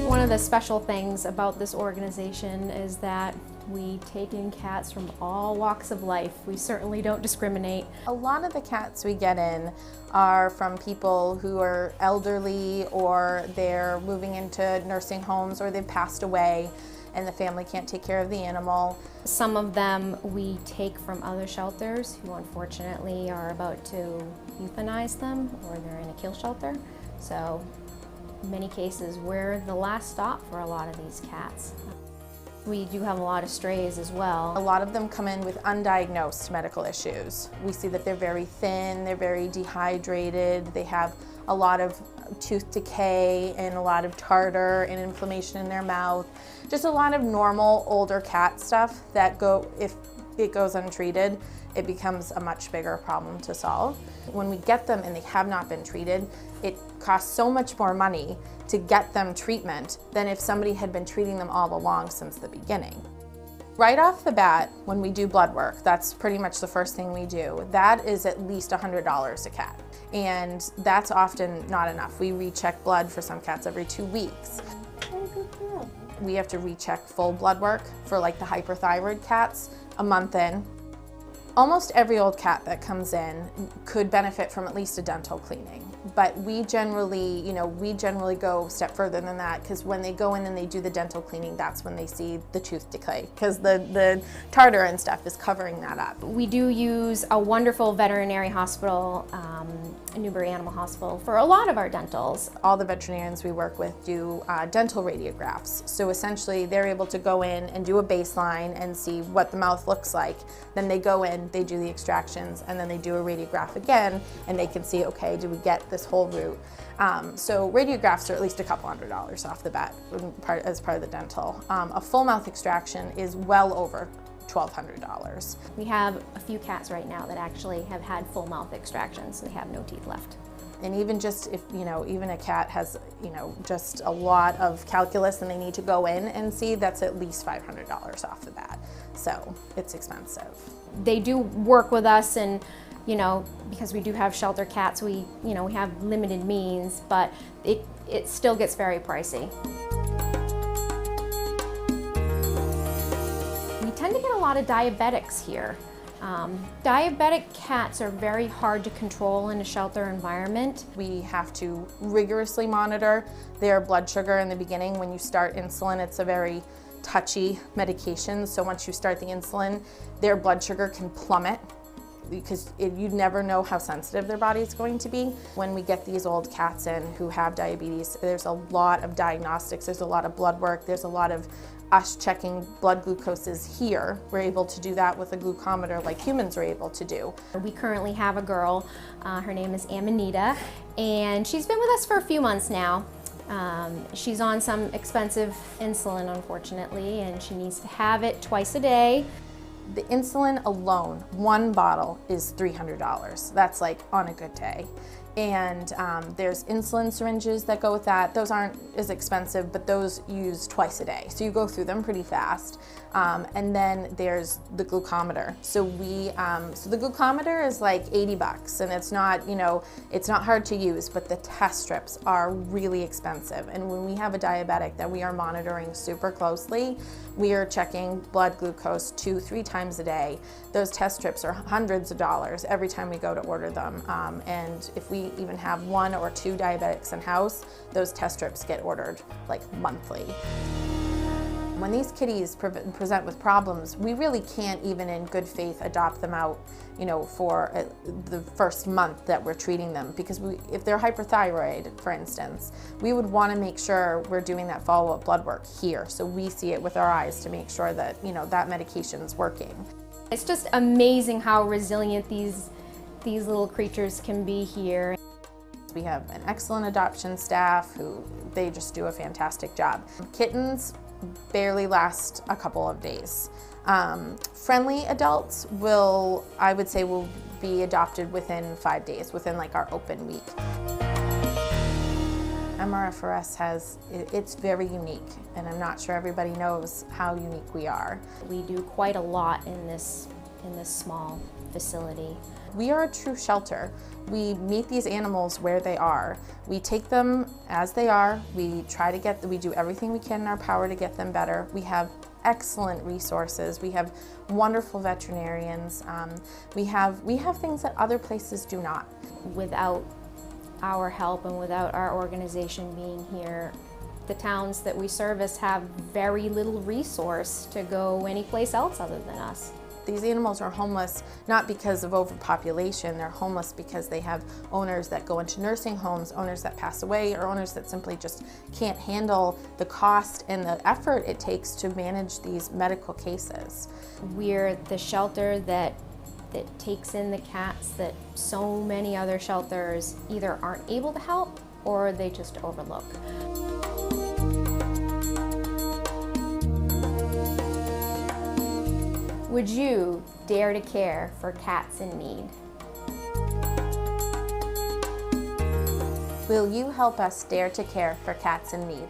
One of the special things about this organization is that we take in cats from all walks of life. We certainly don't discriminate. A lot of the cats we get in are from people who are elderly, or they're moving into nursing homes, or they've passed away and the family can't take care of the animal. Some of them we take from other shelters who unfortunately are about to euthanize them, or they're in a kill shelter. So in many cases we're the last stop for a lot of these cats. We do have a lot of strays as well. A lot of them come in with undiagnosed medical issues. We see that they're very thin, they're very dehydrated, they have a lot of tooth decay and a lot of tartar and inflammation in their mouth. Just a lot of normal older cat stuff that if it goes untreated, it becomes a much bigger problem to solve. When we get them and they have not been treated, it costs so much more money to get them treatment than if somebody had been treating them all along since the beginning. Right off the bat, when we do blood work, that's pretty much the first thing we do. That is at least $100 a cat. And that's often not enough. We recheck blood for some cats every 2 weeks. We have to recheck full blood work for like the hyperthyroid cats a month in. Almost every old cat that comes in could benefit from at least a dental cleaning. But we generally go a step further than that, because when they go in and they do the dental cleaning, that's when they see the tooth decay, because the tartar and stuff is covering that up. We do use a wonderful veterinary hospital, Newbury Animal Hospital, for a lot of our dentals. All the veterinarians we work with do dental radiographs. So essentially they're able to go in and do a baseline and see what the mouth looks like. Then they go in, they do the extractions, and then they do a radiograph again, and they can see, okay, do we get this whole root? So radiographs are at least a couple $100s off the bat as part of the dental. A full mouth extraction is well over $1,200. We have a few cats right now that actually have had full mouth extractions. They have no teeth left. And even just if, even a cat has, just a lot of calculus and they need to go in and see, that's at least $500 off the bat. So it's expensive. They do work with us, and because we do have shelter cats, we have limited means, but it still gets very pricey. We tend to get a lot of diabetics here. Diabetic cats are very hard to control in a shelter environment. We have to rigorously monitor their blood sugar in the beginning. When you start insulin, it's a very touchy medication, so once you start the insulin, their blood sugar can plummet, because you never know how sensitive their body is going to be. When we get these old cats in who have diabetes, there's a lot of diagnostics, there's a lot of blood work, there's a lot of us checking blood glucoses here. We're able to do that with a glucometer like humans are able to do. We currently have a girl, her name is Amanita, and she's been with us for a few months now. She's on some expensive insulin, unfortunately, and she needs to have it twice a day. The insulin alone, one bottle, is $300. That's like on a good day. And there's insulin syringes that go with that. Those aren't as expensive, but those use twice a day. So you go through them pretty fast. And then there's the glucometer. So the glucometer is like 80 bucks, and it's not, it's not hard to use, but the test strips are really expensive. And when we have a diabetic that we are monitoring super closely, we are checking blood glucose 2-3 times a day. Those test strips are hundreds of dollars every time we go to order them. And if we even have 1 or 2 diabetics in house, those test strips get ordered like monthly. When these kitties present with problems, we really can't even in good faith adopt them out, for the first month that we're treating them, because if they're hyperthyroid, for instance, we would want to make sure we're doing that follow-up blood work here, so we see it with our eyes to make sure that, that medication's working. It's just amazing how resilient these little creatures can be here. We have an excellent adoption staff who they just do a fantastic job. Kittens barely last a couple of days. Friendly adults I would say will be adopted within 5 days, within like our open week. MRFRS it's very unique, and I'm not sure everybody knows how unique we are. We do quite a lot in this in this small facility. We are a true shelter. We meet these animals where they are. We take them as they are. We do everything we can in our power to get them better. We have excellent resources. We have wonderful veterinarians. We have things that other places do not. Without our help and without our organization being here, the towns that we service have very little resource to go anyplace else other than us. These animals are homeless not because of overpopulation, they're homeless because they have owners that go into nursing homes, owners that pass away, or owners that simply just can't handle the cost and the effort it takes to manage these medical cases. We're the shelter that takes in the cats that so many other shelters either aren't able to help or they just overlook. Would you dare to care for cats in need? Will you help us dare to care for cats in need?